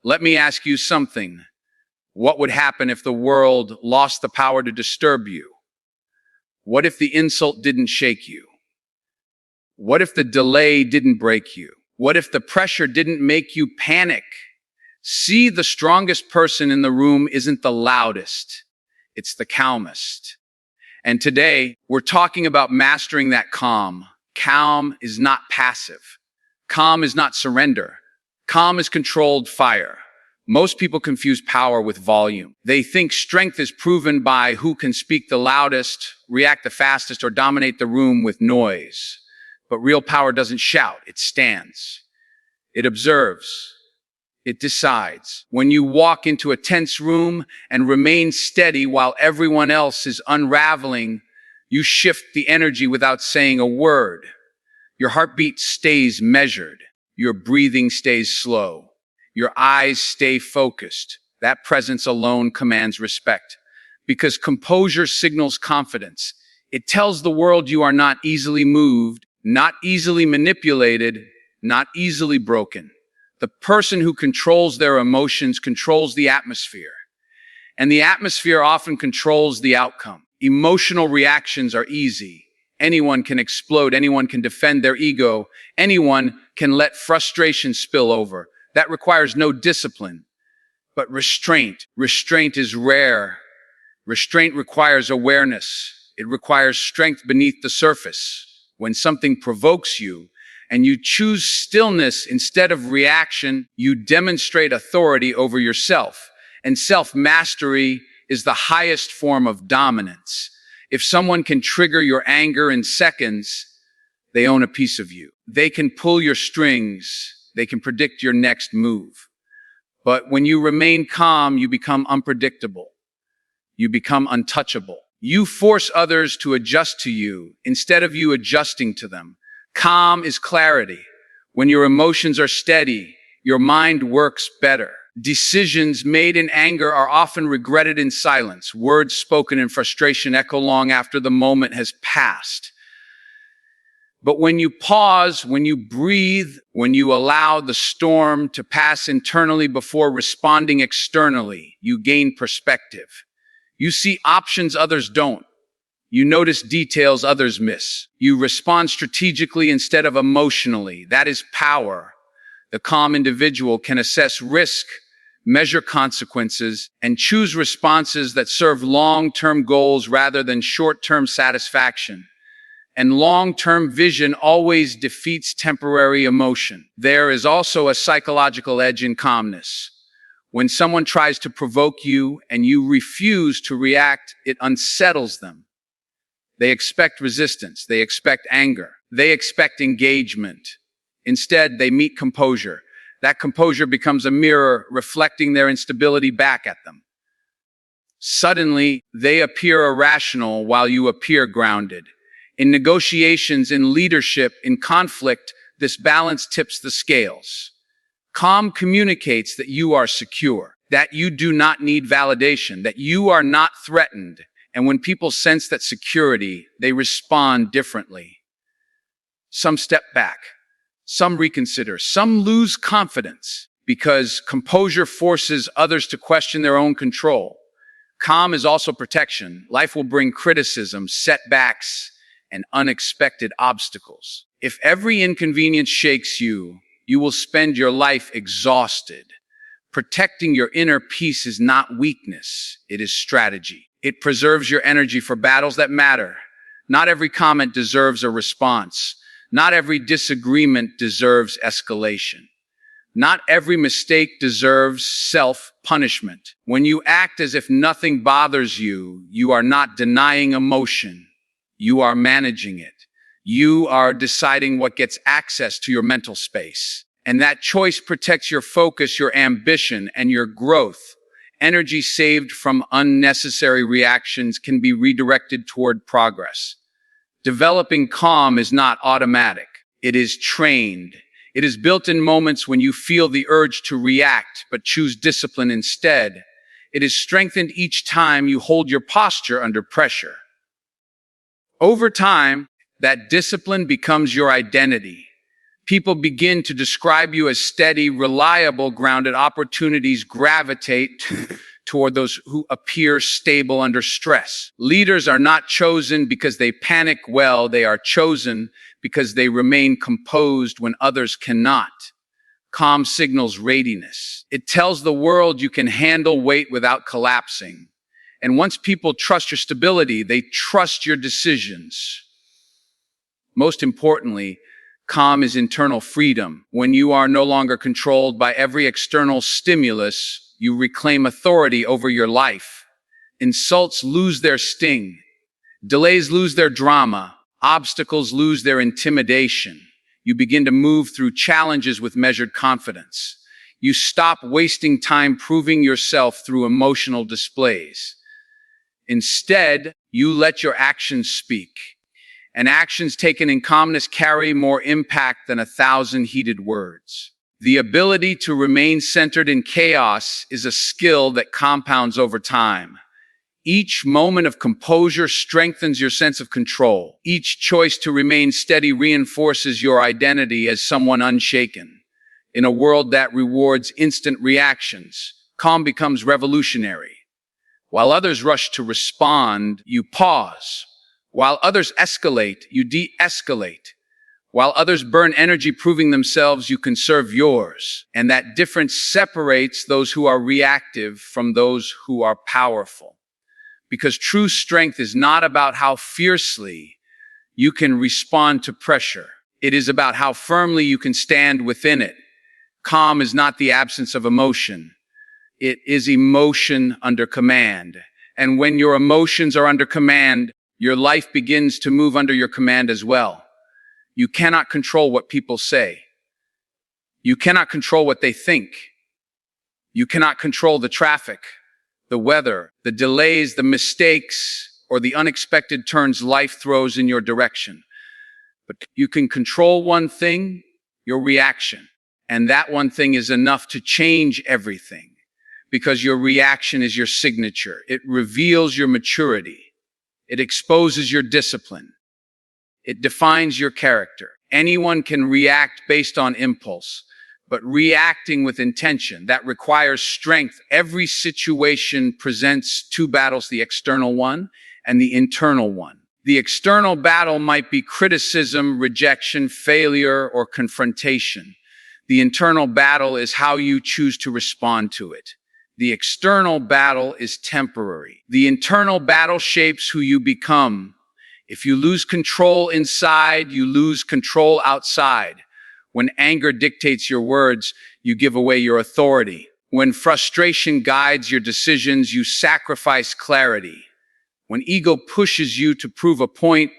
let me ask you something. What would happen if the world lost the power to disturb you? What if the insult didn't shake you? What if the delay didn't break you? What if the pressure didn't make you panic? See, the strongest person in the room isn't the loudest. It's the calmest. And today, we're talking about mastering that calm. Calm is not passive. Calm is not surrender. Calm is controlled fire. Most people confuse power with volume. They think strength is proven by who can speak the loudest, react the fastest, or dominate the room with noise. But real power doesn't shout, it stands. It observes. It decides. When you walk into a tense room and remain steady while everyone else is unraveling, you shift the energy without saying a word. Your heartbeat stays measured. Your breathing stays slow. Your eyes stay focused. That presence alone commands respect. Because composure signals confidence. It tells the world you are not easily moved, not easily manipulated, not easily broken. The person who controls their emotions controls the atmosphere. And the atmosphere often controls the outcome. Emotional reactions are easy. Anyone can explode. Anyone can defend their ego. Anyone can let frustration spill over. That requires no discipline. But restraint is rare. Restraint requires awareness. It requires strength beneath the surface. When something provokes you, and you choose stillness instead of reaction, you demonstrate authority over yourself. And self-mastery is the highest form of dominance. If someone can trigger your anger in seconds, they own a piece of you. They can pull your strings. They can predict your next move. But when you remain calm, you become unpredictable. You become untouchable. You force others to adjust to you instead of you adjusting to them. Calm is clarity. When your emotions are steady, your mind works better. Decisions made in anger are often regretted in silence. Words spoken in frustration echo long after the moment has passed. But when you pause, when you breathe, when you allow the storm to pass internally before responding externally, you gain perspective. You see options others don't. You notice details others miss. You respond strategically instead of emotionally. That is power. The calm individual can assess risk, measure consequences, and choose responses that serve long-term goals rather than short-term satisfaction. And long-term vision always defeats temporary emotion. There is also a psychological edge in calmness. When someone tries to provoke you and you refuse to react, it unsettles them. They expect resistance. They expect anger. They expect engagement. Instead, they meet composure. That composure becomes a mirror reflecting their instability back at them. Suddenly, they appear irrational while you appear grounded. In negotiations, in leadership, in conflict, this balance tips the scales. Calm communicates that you are secure, that you do not need validation, that you are not threatened. And when people sense that security, they respond differently. Some step back, some reconsider, some lose confidence because composure forces others to question their own control. Calm is also protection. Life will bring criticism, setbacks, and unexpected obstacles. If every inconvenience shakes you, you will spend your life exhausted. Protecting your inner peace is not weakness, it is strategy. It preserves your energy for battles that matter. Not every comment deserves a response. Not every disagreement deserves escalation. Not every mistake deserves self-punishment. When you act as if nothing bothers you, you are not denying emotion. You are managing it. You are deciding what gets access to your mental space. And that choice protects your focus, your ambition, and your growth. Energy saved from unnecessary reactions can be redirected toward progress. Developing calm is not automatic. It is trained. It is built in moments when you feel the urge to react, but choose discipline instead. It is strengthened each time you hold your posture under pressure. Over time, that discipline becomes your identity. People begin to describe you as steady, reliable, grounded. Opportunities gravitate toward those who appear stable under stress. Leaders are not chosen because they panic well. They are chosen because they remain composed when others cannot. Calm signals readiness. It tells the world you can handle weight without collapsing. And once people trust your stability, they trust your decisions. Most importantly, calm is internal freedom. When you are no longer controlled by every external stimulus, you reclaim authority over your life. Insults lose their sting. Delays lose their drama. Obstacles lose their intimidation. You begin to move through challenges with measured confidence. You stop wasting time proving yourself through emotional displays. Instead, you let your actions speak. And actions taken in calmness carry more impact than 1,000 heated words. The ability to remain centered in chaos is a skill that compounds over time. Each moment of composure strengthens your sense of control. Each choice to remain steady reinforces your identity as someone unshaken. In a world that rewards instant reactions, calm becomes revolutionary. While others rush to respond, you pause. While others escalate, you de-escalate. While others burn energy proving themselves, you conserve yours. And that difference separates those who are reactive from those who are powerful. Because true strength is not about how fiercely you can respond to pressure. It is about how firmly you can stand within it. Calm is not the absence of emotion. It is emotion under command. And when your emotions are under command, your life begins to move under your command as well. You cannot control what people say. You cannot control what they think. You cannot control the traffic, the weather, the delays, the mistakes, or the unexpected turns life throws in your direction. But you can control one thing, your reaction. And that one thing is enough to change everything. Because your reaction is your signature. It reveals your maturity. It exposes your discipline. It defines your character. Anyone can react based on impulse, but reacting with intention, that requires strength. Every situation presents two battles, the external one and the internal one. The external battle might be criticism, rejection, failure, or confrontation. The internal battle is how you choose to respond to it. The external battle is temporary. The internal battle shapes who you become. If you lose control inside, you lose control outside. When anger dictates your words, you give away your authority. When frustration guides your decisions, you sacrifice clarity. When ego pushes you to prove a point,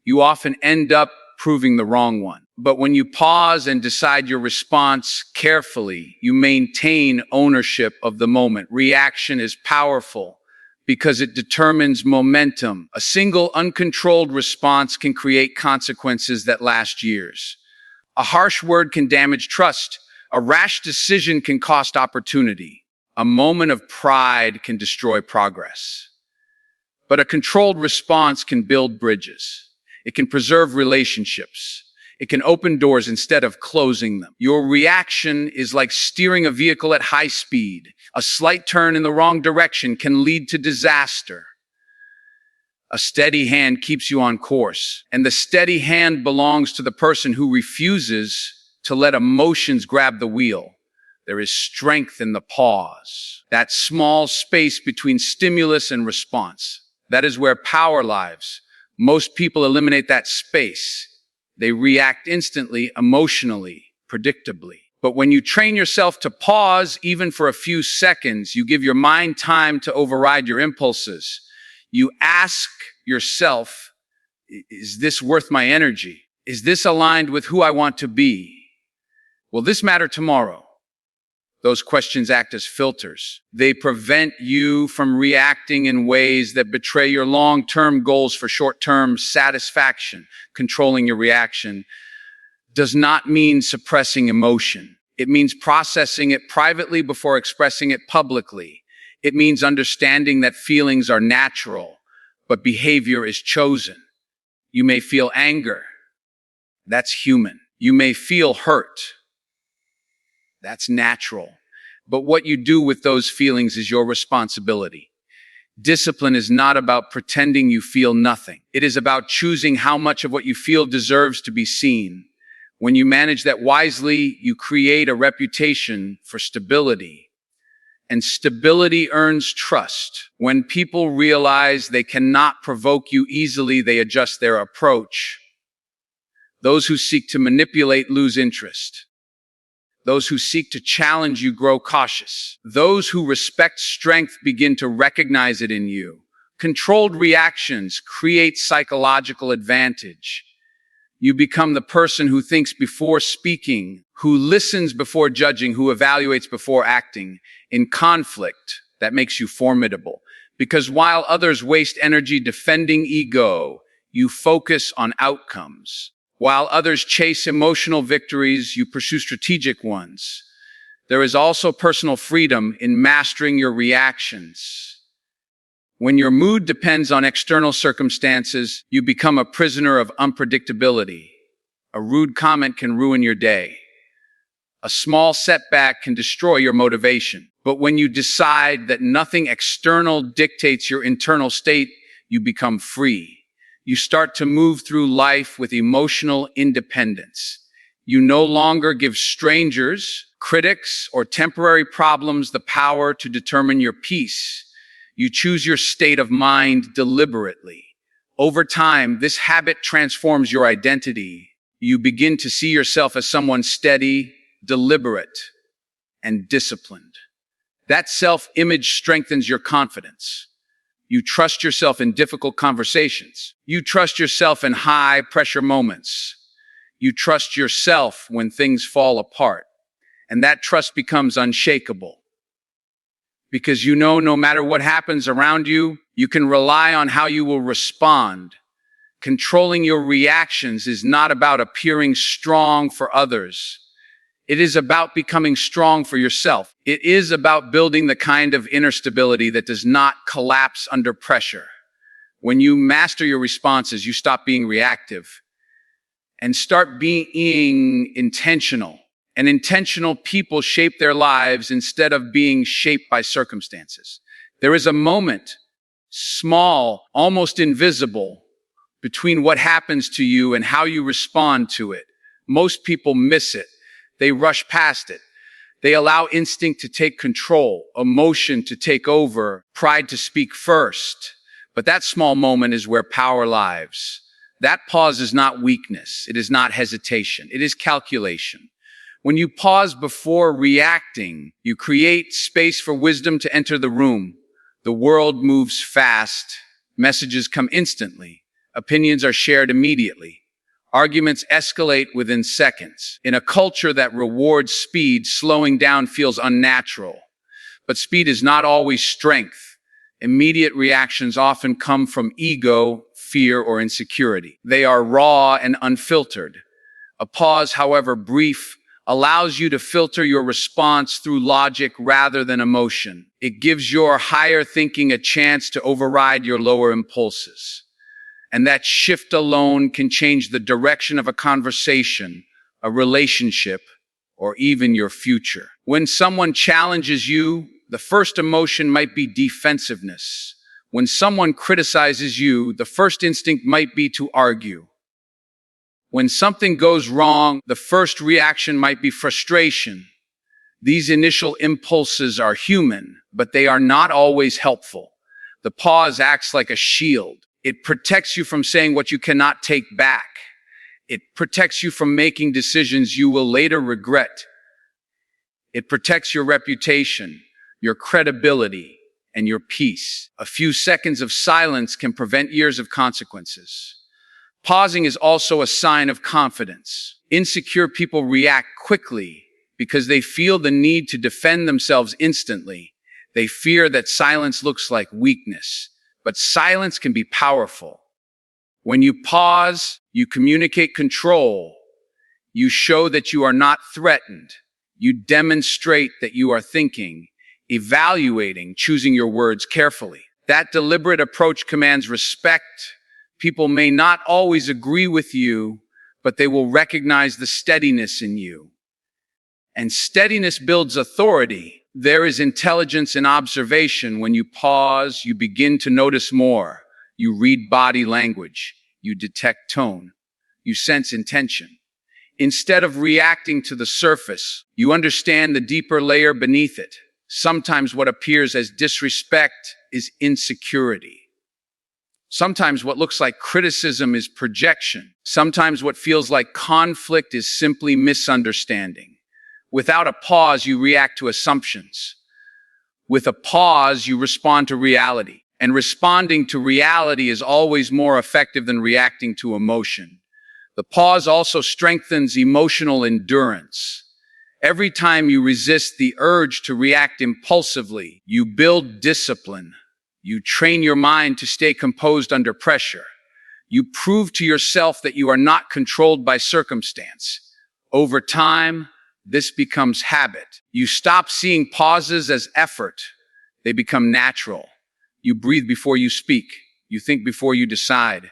you often end up proving the wrong one. But when you pause and decide your response carefully, you maintain ownership of the moment. Reaction is powerful because it determines momentum. A single uncontrolled response can create consequences that last years. A harsh word can damage trust. A rash decision can cost opportunity. A moment of pride can destroy progress. But a controlled response can build bridges. It can preserve relationships. It can open doors instead of closing them. Your reaction is like steering a vehicle at high speed. A slight turn in the wrong direction can lead to disaster. A steady hand keeps you on course, and the steady hand belongs to the person who refuses to let emotions grab the wheel. There is strength in the pause, that small space between stimulus and response. That is where power lies. Most people eliminate that space. They react instantly, emotionally, predictably. But when you train yourself to pause, even for a few seconds, you give your mind time to override your impulses. You ask yourself, is this worth my energy? Is this aligned with who I want to be? Will this matter tomorrow? Those questions act as filters. They prevent you from reacting in ways that betray your long-term goals for short-term satisfaction. Controlling your reaction does not mean suppressing emotion. It means processing it privately before expressing it publicly. It means understanding that feelings are natural, but behavior is chosen. You may feel anger. That's human. You may feel hurt. That's natural. But what you do with those feelings is your responsibility. Discipline is not about pretending you feel nothing. It is about choosing how much of what you feel deserves to be seen. When you manage that wisely, you create a reputation for stability. And stability earns trust. When people realize they cannot provoke you easily, they adjust their approach. Those who seek to manipulate lose interest. Those who seek to challenge you grow cautious. Those who respect strength begin to recognize it in you. Controlled reactions create psychological advantage. You become the person who thinks before speaking, who listens before judging, who evaluates before acting. In conflict, that makes you formidable. Because while others waste energy defending ego, you focus on outcomes. While others chase emotional victories, you pursue strategic ones. There is also personal freedom in mastering your reactions. When your mood depends on external circumstances, you become a prisoner of unpredictability. A rude comment can ruin your day. A small setback can destroy your motivation. But when you decide that nothing external dictates your internal state, you become free. You start to move through life with emotional independence. You no longer give strangers, critics, or temporary problems the power to determine your peace. You choose your state of mind deliberately. Over time, this habit transforms your identity. You begin to see yourself as someone steady, deliberate, and disciplined. That self-image strengthens your confidence. You trust yourself in difficult conversations. You trust yourself in high-pressure moments. You trust yourself when things fall apart. And that trust becomes unshakable. Because you know no matter what happens around you, you can rely on how you will respond. Controlling your reactions is not about appearing strong for others. It is about becoming strong for yourself. It is about building the kind of inner stability that does not collapse under pressure. When you master your responses, you stop being reactive and start being intentional. And intentional people shape their lives instead of being shaped by circumstances. There is a moment, small, almost invisible, between what happens to you and how you respond to it. Most people miss it. They rush past it. They allow instinct to take control, emotion to take over, pride to speak first. But that small moment is where power lies. That pause is not weakness. It is not hesitation. It is calculation. When you pause before reacting, you create space for wisdom to enter the room. The world moves fast. Messages come instantly. Opinions are shared immediately. Arguments escalate within seconds. In a culture that rewards speed, slowing down feels unnatural. But speed is not always strength. Immediate reactions often come from ego, fear, or insecurity. They are raw and unfiltered. A pause, however brief, allows you to filter your response through logic rather than emotion. It gives your higher thinking a chance to override your lower impulses. And that shift alone can change the direction of a conversation, a relationship, or even your future. When someone challenges you, the first emotion might be defensiveness. When someone criticizes you, the first instinct might be to argue. When something goes wrong, the first reaction might be frustration. These initial impulses are human, but they are not always helpful. The pause acts like a shield. It protects you from saying what you cannot take back. It protects you from making decisions you will later regret. It protects your reputation, your credibility, and your peace. A few seconds of silence can prevent years of consequences. Pausing is also a sign of confidence. Insecure people react quickly because they feel the need to defend themselves instantly. They fear that silence looks like weakness. But silence can be powerful. When you pause, you communicate control. You show that you are not threatened. You demonstrate that you are thinking, evaluating, choosing your words carefully. That deliberate approach commands respect. People may not always agree with you, but they will recognize the steadiness in you. And steadiness builds authority. There is intelligence in observation. When you pause, you begin to notice more. You read body language. You detect tone. You sense intention. Instead of reacting to the surface, you understand the deeper layer beneath it. Sometimes what appears as disrespect is insecurity. Sometimes what looks like criticism is projection. Sometimes what feels like conflict is simply misunderstanding. Without a pause, you react to assumptions. With a pause, you respond to reality. And responding to reality is always more effective than reacting to emotion. The pause also strengthens emotional endurance. Every time you resist the urge to react impulsively, you build discipline. You train your mind to stay composed under pressure. You prove to yourself that you are not controlled by circumstance. Over time, this becomes habit. You stop seeing pauses as effort. They become natural. You breathe before you speak. You think before you decide.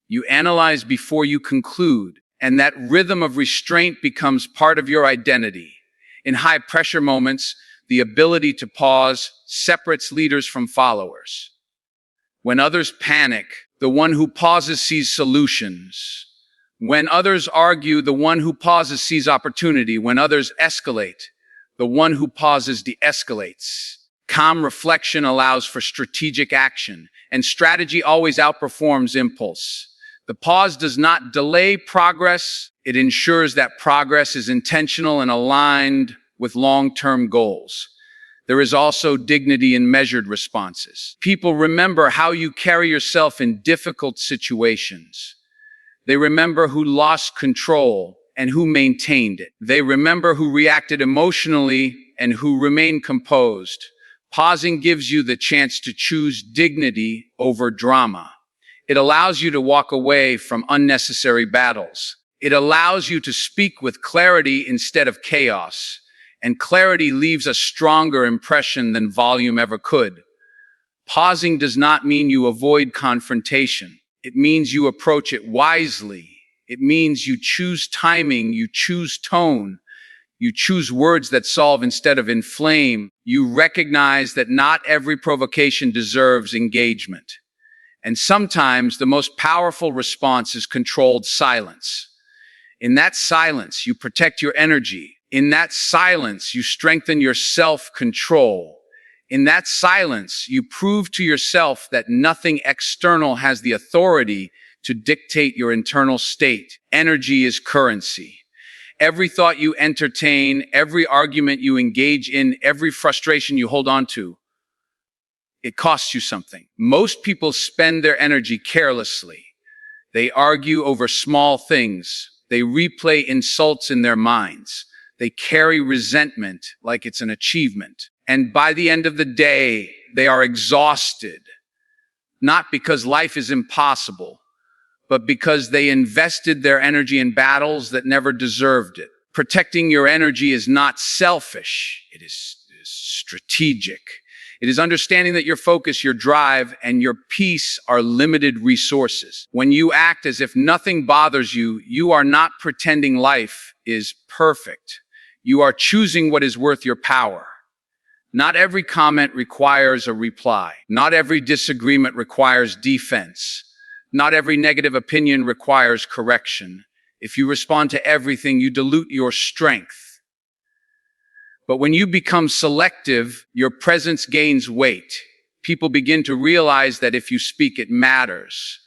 You analyze before you conclude. And that rhythm of restraint becomes part of your identity. In high-pressure moments, the ability to pause separates leaders from followers. When others panic, the one who pauses sees solutions. When others argue, the one who pauses sees opportunity. When others escalate, the one who pauses de-escalates. Calm reflection allows for strategic action, and strategy always outperforms impulse. The pause does not delay progress. It ensures that progress is intentional and aligned with long-term goals. There is also dignity in measured responses. People remember how you carry yourself in difficult situations. They remember who lost control and who maintained it. They remember who reacted emotionally and who remained composed. Pausing gives you the chance to choose dignity over drama. It allows you to walk away from unnecessary battles. It allows you to speak with clarity instead of chaos. And clarity leaves a stronger impression than volume ever could. Pausing does not mean you avoid confrontation. It means you approach it wisely. It means you choose timing, you choose tone. You choose words that solve instead of inflame. You recognize that not every provocation deserves engagement. And sometimes the most powerful response is controlled silence. In that silence, you protect your energy. In that silence, you strengthen your self-control. In that silence, you prove to yourself that nothing external has the authority to dictate your internal state. Energy is currency. Every thought you entertain, every argument you engage in, every frustration you hold on to, it costs you something. Most people spend their energy carelessly. They argue over small things. They replay insults in their minds. They carry resentment like it's an achievement. And by the end of the day, they are exhausted. Not because life is impossible, but because they invested their energy in battles that never deserved it. Protecting your energy is not selfish. It is strategic. It is understanding that your focus, your drive, and your peace are limited resources. When you act as if nothing bothers you, you are not pretending life is perfect. You are choosing what is worth your power. Not every comment requires a reply. Not every disagreement requires defense. Not every negative opinion requires correction. If you respond to everything, you dilute your strength. But when you become selective, your presence gains weight. People begin to realize that if you speak, it matters.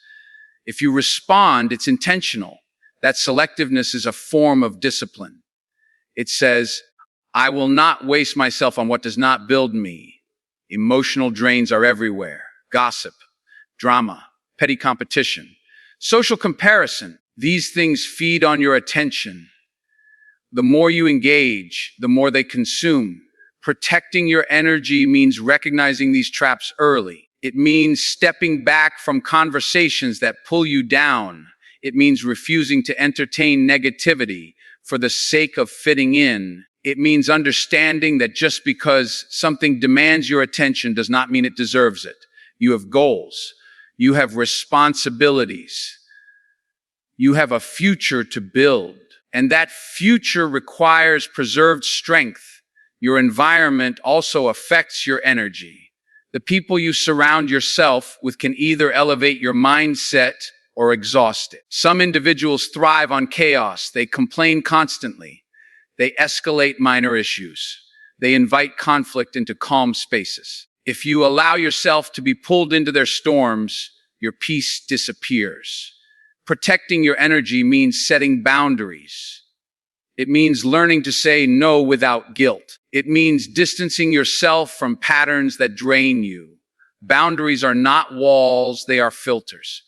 If you respond, it's intentional. That selectiveness is a form of discipline. It says, I will not waste myself on what does not build me. Emotional drains are everywhere. Gossip, drama, petty competition, social comparison. These things feed on your attention. The more you engage, the more they consume. Protecting your energy means recognizing these traps early. It means stepping back from conversations that pull you down. It means refusing to entertain negativity for the sake of fitting in. It means understanding that just because something demands your attention does not mean it deserves it. You have goals. You have responsibilities. You have a future to build, and that future requires preserved strength. Your environment also affects your energy. The people you surround yourself with can either elevate your mindset or exhaust it. Some individuals thrive on chaos. They complain constantly. They escalate minor issues. They invite conflict into calm spaces. If you allow yourself to be pulled into their storms, your peace disappears. Protecting your energy means setting boundaries. It means learning to say no without guilt. It means distancing yourself from patterns that drain you. Boundaries are not walls, they are filters.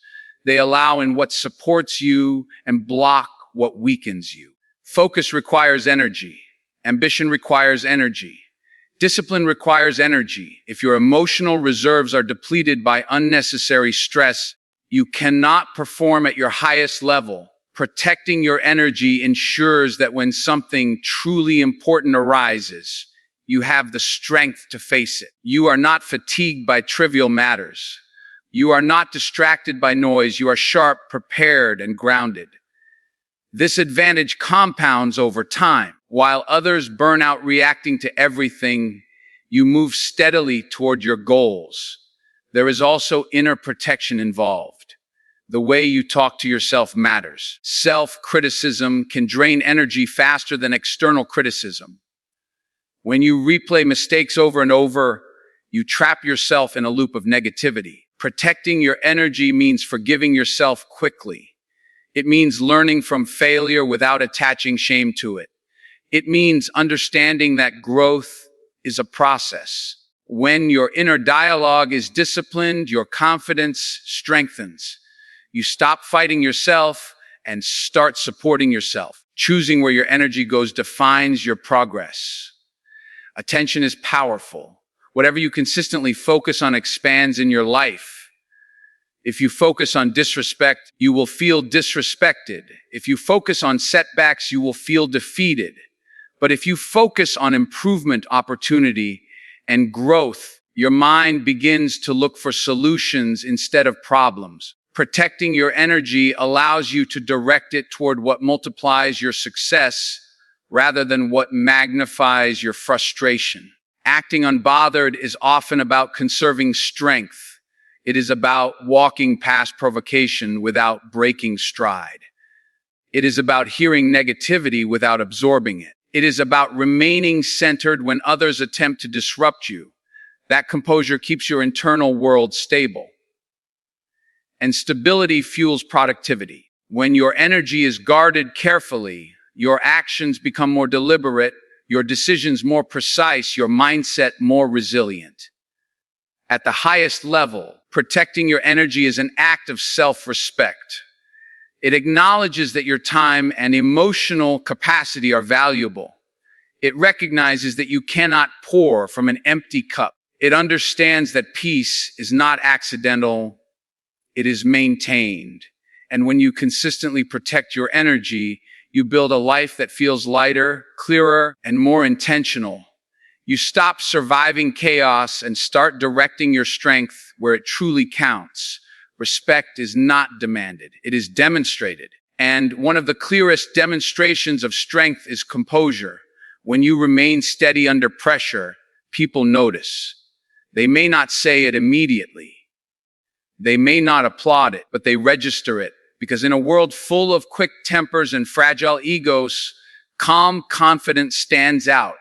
They allow in what supports you and block what weakens you. Focus requires energy. Ambition requires energy. Discipline requires energy. If your emotional reserves are depleted by unnecessary stress, you cannot perform at your highest level. Protecting your energy ensures that when something truly important arises, you have the strength to face it. You are not fatigued by trivial matters. You are not distracted by noise. You are sharp, prepared, and grounded. This advantage compounds over time. While others burn out reacting to everything, you move steadily toward your goals. There is also inner protection involved. The way you talk to yourself matters. Self-criticism can drain energy faster than external criticism. When you replay mistakes over and over, you trap yourself in a loop of negativity. Protecting your energy means forgiving yourself quickly. It means learning from failure without attaching shame to it. It means understanding that growth is a process. When your inner dialogue is disciplined, your confidence strengthens. You stop fighting yourself and start supporting yourself. Choosing where your energy goes defines your progress. Attention is powerful. Whatever you consistently focus on expands in your life. If you focus on disrespect, you will feel disrespected. If you focus on setbacks, you will feel defeated. But if you focus on improvement, opportunity, and growth, your mind begins to look for solutions instead of problems. Protecting your energy allows you to direct it toward what multiplies your success rather than what magnifies your frustration. Acting unbothered is often about conserving strength. It is about walking past provocation without breaking stride. It is about hearing negativity without absorbing it. It is about remaining centered when others attempt to disrupt you. That composure keeps your internal world stable. And stability fuels productivity. When your energy is guarded carefully, your actions become more deliberate, your decisions more precise, your mindset more resilient. At the highest level, protecting your energy is an act of self-respect. It acknowledges that your time and emotional capacity are valuable. It recognizes that you cannot pour from an empty cup. It understands that peace is not accidental, it is maintained. And when you consistently protect your energy, you build a life that feels lighter, clearer, and more intentional. You stop surviving chaos and start directing your strength where it truly counts. Respect is not demanded, it is demonstrated. And one of the clearest demonstrations of strength is composure. When you remain steady under pressure, people notice. They may not say it immediately. They may not applaud it, but they register it. Because in a world full of quick tempers and fragile egos, calm confidence stands out.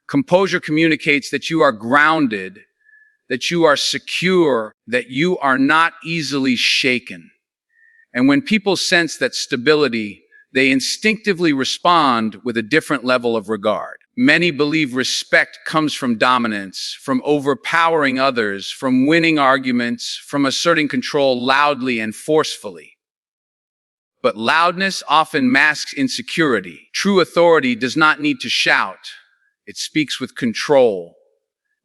Composure communicates that you are grounded, that you are secure, that you are not easily shaken. And when people sense that stability, they instinctively respond with a different level of regard. Many believe respect comes from dominance, from overpowering others, from winning arguments, from asserting control loudly and forcefully. But loudness often masks insecurity. True authority does not need to shout. It speaks with control.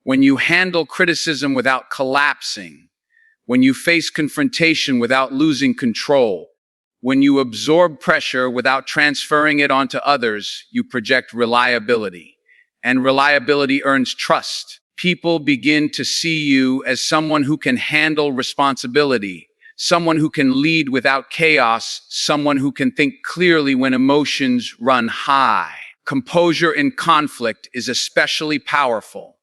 When you handle criticism without collapsing, when you face confrontation without losing control, when you absorb pressure without transferring it onto others, you project reliability. And reliability earns trust. People begin to see you as someone who can handle responsibility, someone who can lead without chaos, someone who can think clearly when emotions run high. Composure in conflict is especially powerful.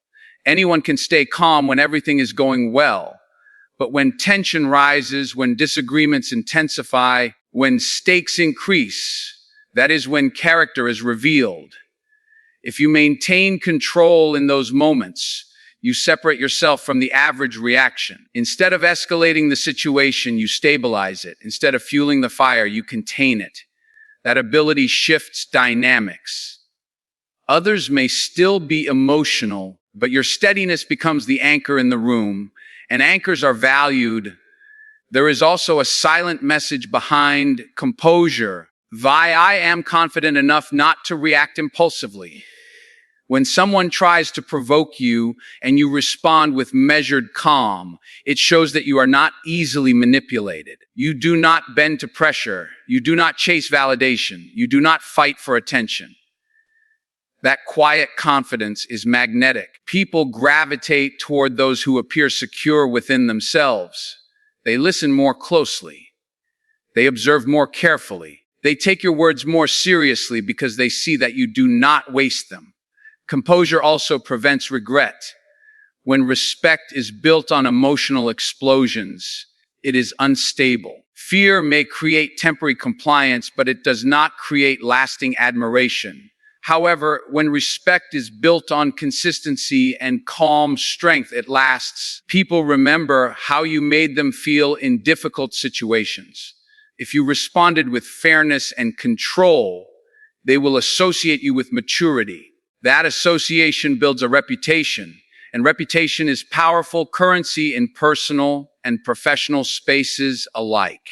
Anyone can stay calm when everything is going well. But when tension rises, when disagreements intensify, when stakes increase, that is when character is revealed. If you maintain control in those moments, you separate yourself from the average reaction. Instead of escalating the situation, you stabilize it. Instead of fueling the fire, you contain it. That ability shifts dynamics. Others may still be emotional, but your steadiness becomes the anchor in the room, and anchors are valued. There is also a silent message behind composure. I am confident enough not to react impulsively. When someone tries to provoke you and you respond with measured calm, it shows that you are not easily manipulated. You do not bend to pressure. You do not chase validation. You do not fight for attention. That quiet confidence is magnetic. People gravitate toward those who appear secure within themselves. They listen more closely. They observe more carefully. They take your words more seriously because they see that you do not waste them. Composure also prevents regret. When respect is built on emotional explosions, it is unstable. Fear may create temporary compliance, but it does not create lasting admiration. However, when respect is built on consistency and calm strength, it lasts. People remember how you made them feel in difficult situations. If you responded with fairness and control, they will associate you with maturity. That association builds a reputation, and reputation is powerful currency in personal and professional spaces alike.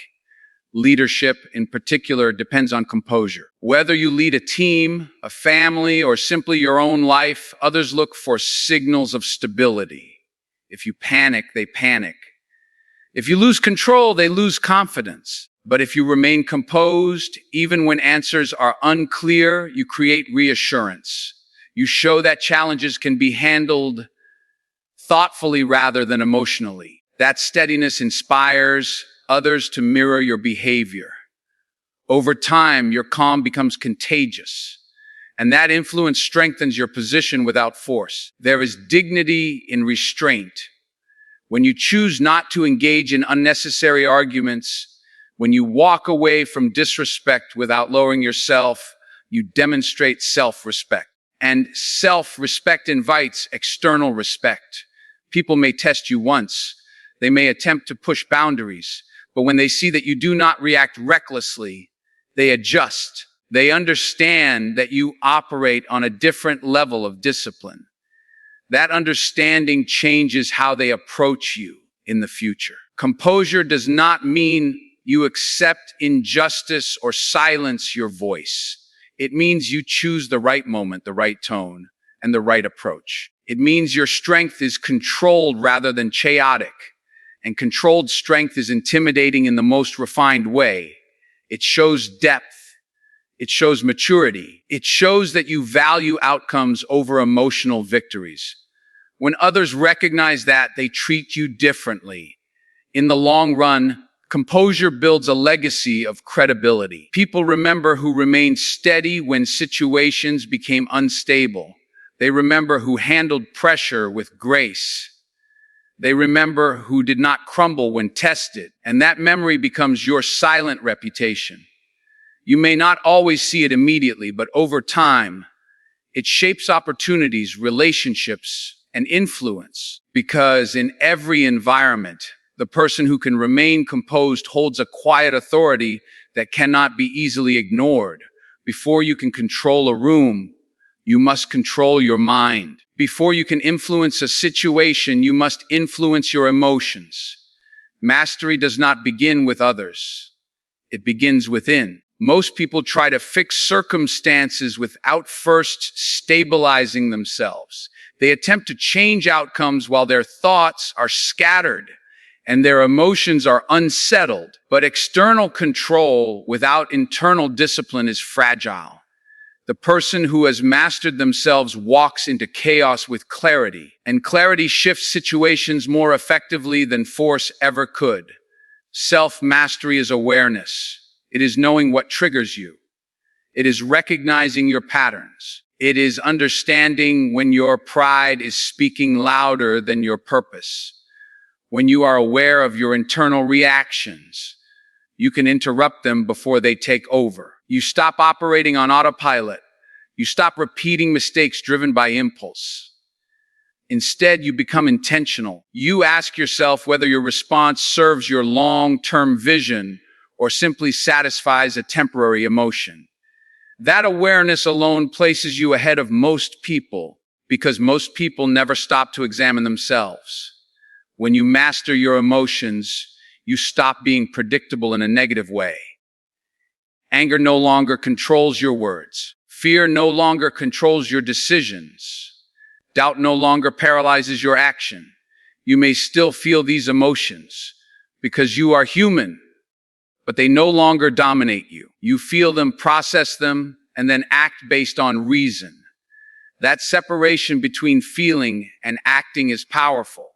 Leadership, in particular, depends on composure. Whether you lead a team, a family, or simply your own life, others look for signals of stability. If you panic, they panic. If you lose control, they lose confidence. But if you remain composed, even when answers are unclear, you create reassurance. You show that challenges can be handled thoughtfully rather than emotionally. That steadiness inspires others to mirror your behavior. Over time, your calm becomes contagious, and that influence strengthens your position without force. There is dignity in restraint. When you choose not to engage in unnecessary arguments, when you walk away from disrespect without lowering yourself, you demonstrate self-respect. And self-respect invites external respect. People may test you once. They may attempt to push boundaries. But when they see that you do not react recklessly, they adjust. They understand that you operate on a different level of discipline. That understanding changes how they approach you in the future. Composure does not mean you accept injustice or silence your voice. It means you choose the right moment, the right tone, and the right approach. It means your strength is controlled rather than chaotic. And controlled strength is intimidating in the most refined way. It shows depth. It shows maturity. It shows that you value outcomes over emotional victories. When others recognize that, they treat you differently. In the long run, composure builds a legacy of credibility. People remember who remained steady when situations became unstable. They remember who handled pressure with grace. They remember who did not crumble when tested. And that memory becomes your silent reputation. You may not always see it immediately, but over time, it shapes opportunities, relationships, and influence. Because in every environment, the person who can remain composed holds a quiet authority that cannot be easily ignored. Before you can control a room, you must control your mind. Before you can influence a situation, you must influence your emotions. Mastery does not begin with others. It begins within. Most people try to fix circumstances without first stabilizing themselves. They attempt to change outcomes while their thoughts are scattered and their emotions are unsettled. But external control without internal discipline is fragile. The person who has mastered themselves walks into chaos with clarity, and clarity shifts situations more effectively than force ever could. Self-mastery is awareness. It is knowing what triggers you. It is recognizing your patterns. It is understanding when your pride is speaking louder than your purpose. When you are aware of your internal reactions, you can interrupt them before they take over. You stop operating on autopilot. You stop repeating mistakes driven by impulse. Instead, you become intentional. You ask yourself whether your response serves your long-term vision or simply satisfies a temporary emotion. That awareness alone places you ahead of most people, because most people never stop to examine themselves. When you master your emotions, you stop being predictable in a negative way. Anger no longer controls your words. Fear no longer controls your decisions. Doubt no longer paralyzes your action. You may still feel these emotions because you are human, but they no longer dominate you. You feel them, process them, and then act based on reason. That separation between feeling and acting is powerful.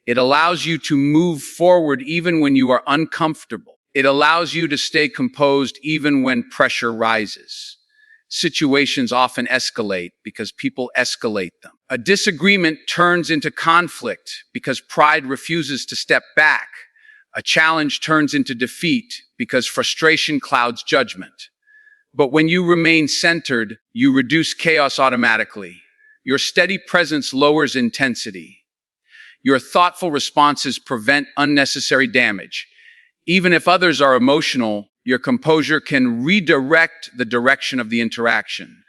It allows you to move forward even when you are uncomfortable. It allows you to stay composed even when pressure rises. Situations often escalate because people escalate them. A disagreement turns into conflict because pride refuses to step back. A challenge turns into defeat because frustration clouds judgment. But when you remain centered, you reduce chaos automatically. Your steady presence lowers intensity. Your thoughtful responses prevent unnecessary damage. Even if others are emotional, your composure can redirect the direction of the interaction.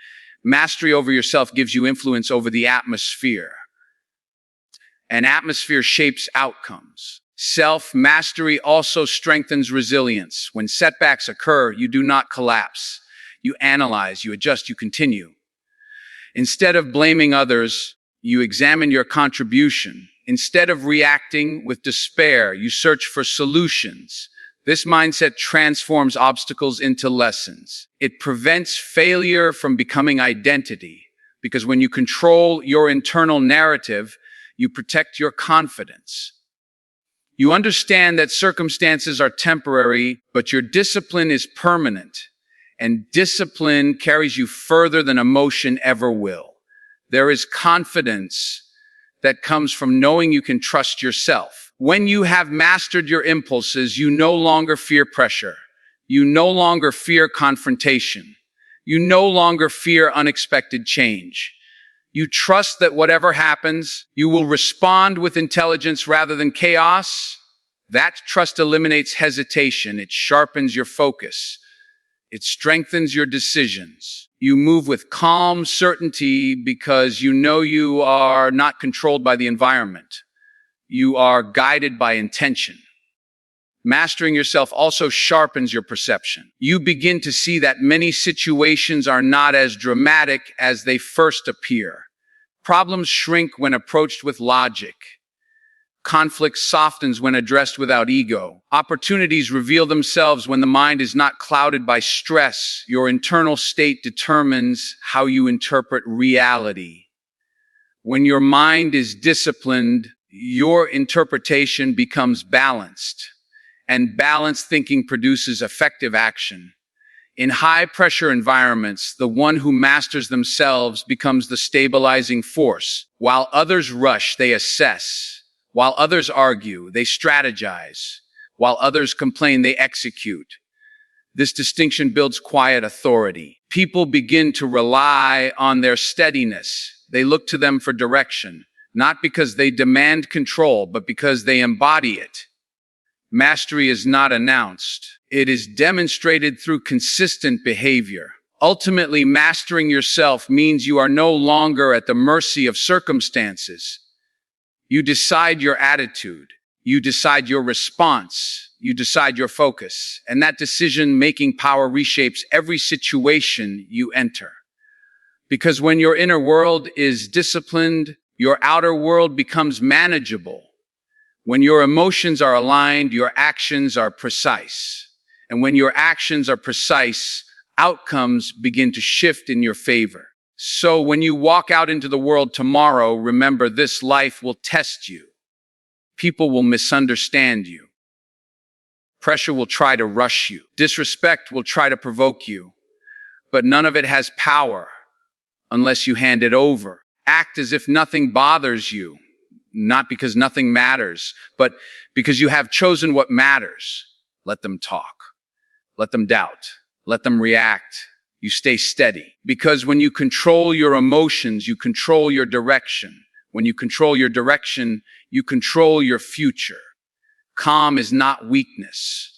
Mastery over yourself gives you influence over the atmosphere. And atmosphere shapes outcomes. Self-mastery also strengthens resilience. When setbacks occur, you do not collapse. You analyze, you adjust, you continue. Instead of blaming others, you examine your contribution. Instead of reacting with despair, you search for solutions. This mindset transforms obstacles into lessons. It prevents failure from becoming identity, because when you control your internal narrative, you protect your confidence. You understand that circumstances are temporary, but your discipline is permanent, and discipline carries you further than emotion ever will. There is confidence that comes from knowing you can trust yourself. When you have mastered your impulses, you no longer fear pressure. You no longer fear confrontation. You no longer fear unexpected change. You trust that whatever happens, you will respond with intelligence rather than chaos. That trust eliminates hesitation. It sharpens your focus. It strengthens your decisions. You move with calm certainty because you know you are not controlled by the environment. You are guided by intention. Mastering yourself also sharpens your perception. You begin to see that many situations are not as dramatic as they first appear. Problems shrink when approached with logic. Conflict softens when addressed without ego. Opportunities reveal themselves when the mind is not clouded by stress. Your internal state determines how you interpret reality. When your mind is disciplined, your interpretation becomes balanced, and balanced thinking produces effective action. In high-pressure environments, the one who masters themselves becomes the stabilizing force. While others rush, they assess. While others argue, they strategize. While others complain, they execute. This distinction builds quiet authority. People begin to rely on their steadiness. They look to them for direction, not because they demand control, but because they embody it. Mastery is not announced. It is demonstrated through consistent behavior. Ultimately, mastering yourself means you are no longer at the mercy of circumstances. You decide your attitude. You decide your response. You decide your focus. And that decision-making power reshapes every situation you enter. Because when your inner world is disciplined, your outer world becomes manageable. When your emotions are aligned, your actions are precise. And when your actions are precise, outcomes begin to shift in your favor. So when you walk out into the world tomorrow, remember this: life will test you. People will misunderstand you. Pressure will try to rush you. Disrespect will try to provoke you. But none of it has power unless you hand it over. Act as if nothing bothers you, not because nothing matters, but because you have chosen what matters. Let them talk. Let them doubt. Let them react. You stay steady. Because when you control your emotions, you control your direction. When you control your direction, you control your future. Calm is not weakness.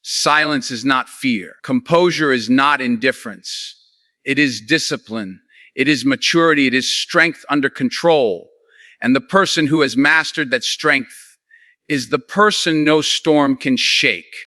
Silence is not fear. Composure is not indifference. It is discipline. It is maturity. It is strength under control. And the person who has mastered that strength is the person no storm can shake.